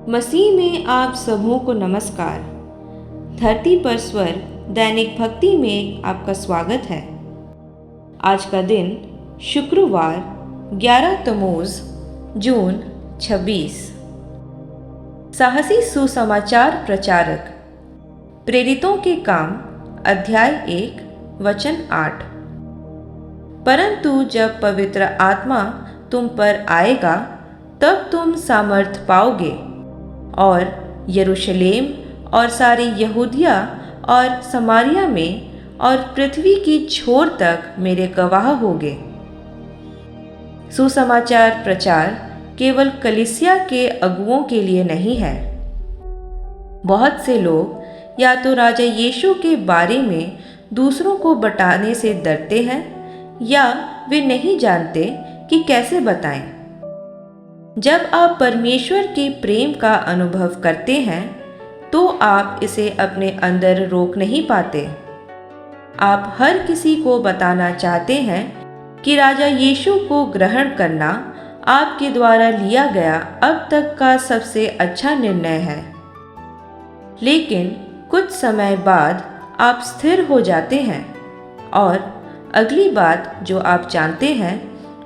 मसीह में आप सबों को नमस्कार। धरती पर स्वर दैनिक भक्ति में आपका स्वागत है। आज का दिन शुक्रवार 11 तमूज जून 26। साहसी सुसमाचार प्रचारक प्रेरितों के काम अध्याय 1 वचन 8। परंतु जब पवित्र आत्मा तुम पर आएगा तब तुम सामर्थ पाओगे और यरूशलेम और सारी यहूदिया और समारिया में और पृथ्वी की छोर तक मेरे गवाह होगे। सुसमाचार प्रचार केवल कलीसिया के अगुओं के लिए नहीं है। बहुत से लोग या तो राजा यीशु के बारे में दूसरों को बताने से डरते हैं या वे नहीं जानते कि कैसे बताएं। जब आप परमेश्वर के प्रेम का अनुभव करते हैं तो आप इसे अपने अंदर रोक नहीं पाते। आप हर किसी को बताना चाहते हैं कि राजा यीशु को ग्रहण करना आपके द्वारा लिया गया अब तक का सबसे अच्छा निर्णय है। लेकिन कुछ समय बाद आप स्थिर हो जाते हैं और अगली बात जो आप जानते हैं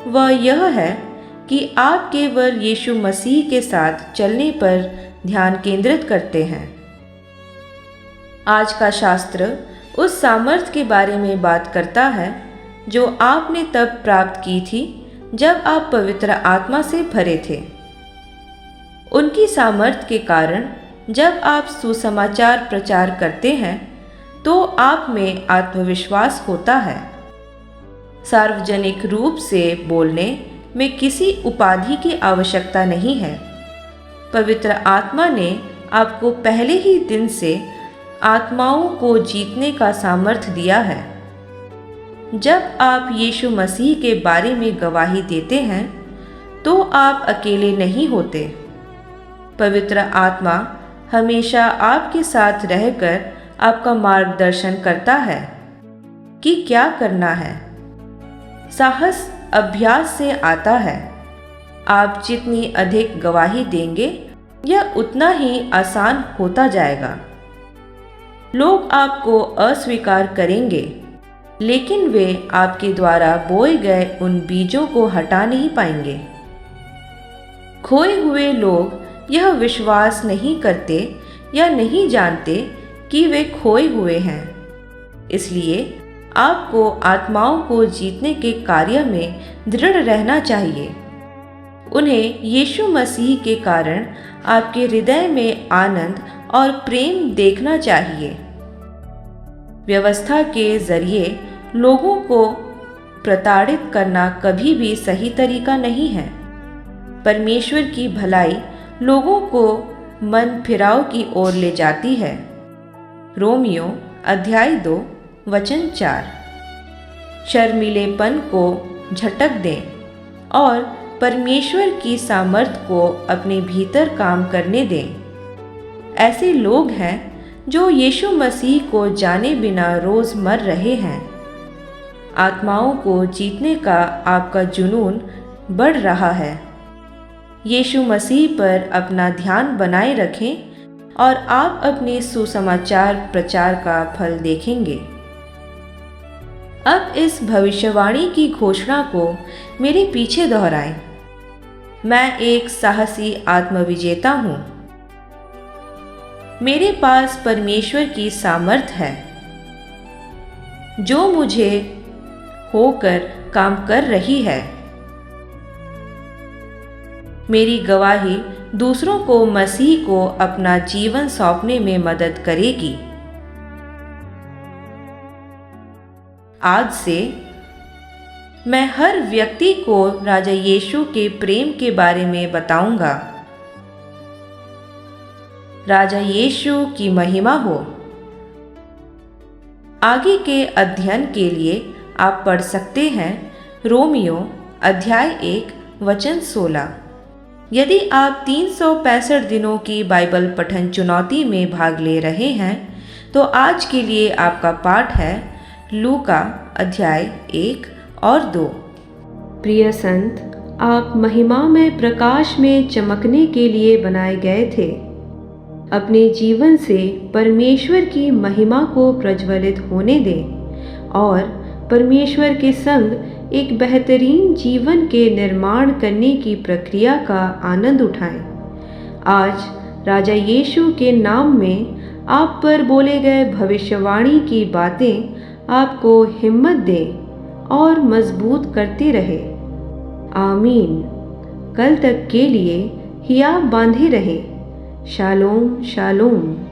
वह यह है कि आप केवल यीशु मसीह के साथ चलने पर ध्यान केंद्रित करते हैं। आज का शास्त्र उस सामर्थ्य के बारे में बात करता है जो आपने तब प्राप्त की थी जब आप पवित्र आत्मा से भरे थे। उनकी सामर्थ्य के कारण जब आप सुसमाचार प्रचार करते हैं तो आप में आत्मविश्वास होता है। सार्वजनिक रूप से बोलने में किसी उपाधि की आवश्यकता नहीं है। पवित्र आत्मा ने आपको पहले ही दिन से आत्माओं को जीतने का सामर्थ्य दिया है। जब आप यीशु मसीह के बारे में गवाही देते हैं तो आप अकेले नहीं होते। पवित्र आत्मा हमेशा आपके साथ रहकर आपका मार्गदर्शन करता है कि क्या करना है। साहस अभ्यास से आता है। आप जितनी अधिक गवाही देंगे यह उतना ही आसान होता जाएगा। लोग आपको अस्वीकार करेंगे लेकिन वे आपके द्वारा बोए गए उन बीजों को हटा नहीं पाएंगे। खोए हुए लोग यह विश्वास नहीं करते या नहीं जानते कि वे खोए हुए हैं। इसलिए आपको आत्माओं को जीतने के कार्य में दृढ़ रहना चाहिए। उन्हें यीशु मसीह के कारण आपके हृदय में आनंद और प्रेम देखना चाहिए। व्यवस्था के जरिए लोगों को प्रताड़ित करना कभी भी सही तरीका नहीं है। परमेश्वर की भलाई लोगों को मन फिराव की ओर ले जाती है। रोमियो अध्याय 2 वचन 4। शर्मीलेपन को झटक दें और परमेश्वर की सामर्थ्य को अपने भीतर काम करने दें। ऐसे लोग हैं जो यीशु मसीह को जाने बिना रोज मर रहे हैं। आत्माओं को जीतने का आपका जुनून बढ़ रहा है। यीशु मसीह पर अपना ध्यान बनाए रखें और आप अपने सुसमाचार प्रचार का फल देखेंगे। अब इस भविष्यवाणी की घोषणा को मेरे पीछे दोहराएं। मैं एक साहसी आत्मविजेता हूं। मेरे पास परमेश्वर की सामर्थ है जो मुझे होकर काम कर रही है। मेरी गवाही दूसरों को मसीह को अपना जीवन सौंपने में मदद करेगी। आज से मैं हर व्यक्ति को राजा यीशु के प्रेम के बारे में बताऊंगा। राजा यीशु की महिमा हो। आगे के अध्ययन के लिए आप पढ़ सकते हैं रोमियो अध्याय 1 वचन 16। यदि आप 365 दिनों की बाइबल पठन चुनौती में भाग ले रहे हैं तो आज के लिए आपका पाठ है लूका अध्याय 1 और 2। प्रिय संत, आप महिमामय प्रकाश में चमकने के लिए बनाए गए थे। अपने जीवन से परमेश्वर की महिमा को प्रज्वलित होने दें और परमेश्वर के संग एक बेहतरीन जीवन के निर्माण करने की प्रक्रिया का आनंद उठाएं। आज राजा यीशु के नाम में आप पर बोले गए भविष्यवाणी की बातें आपको हिम्मत दें और मजबूत करती रहे। आमीन। कल तक के लिए हिया बांधे रहें। Shalom shalom.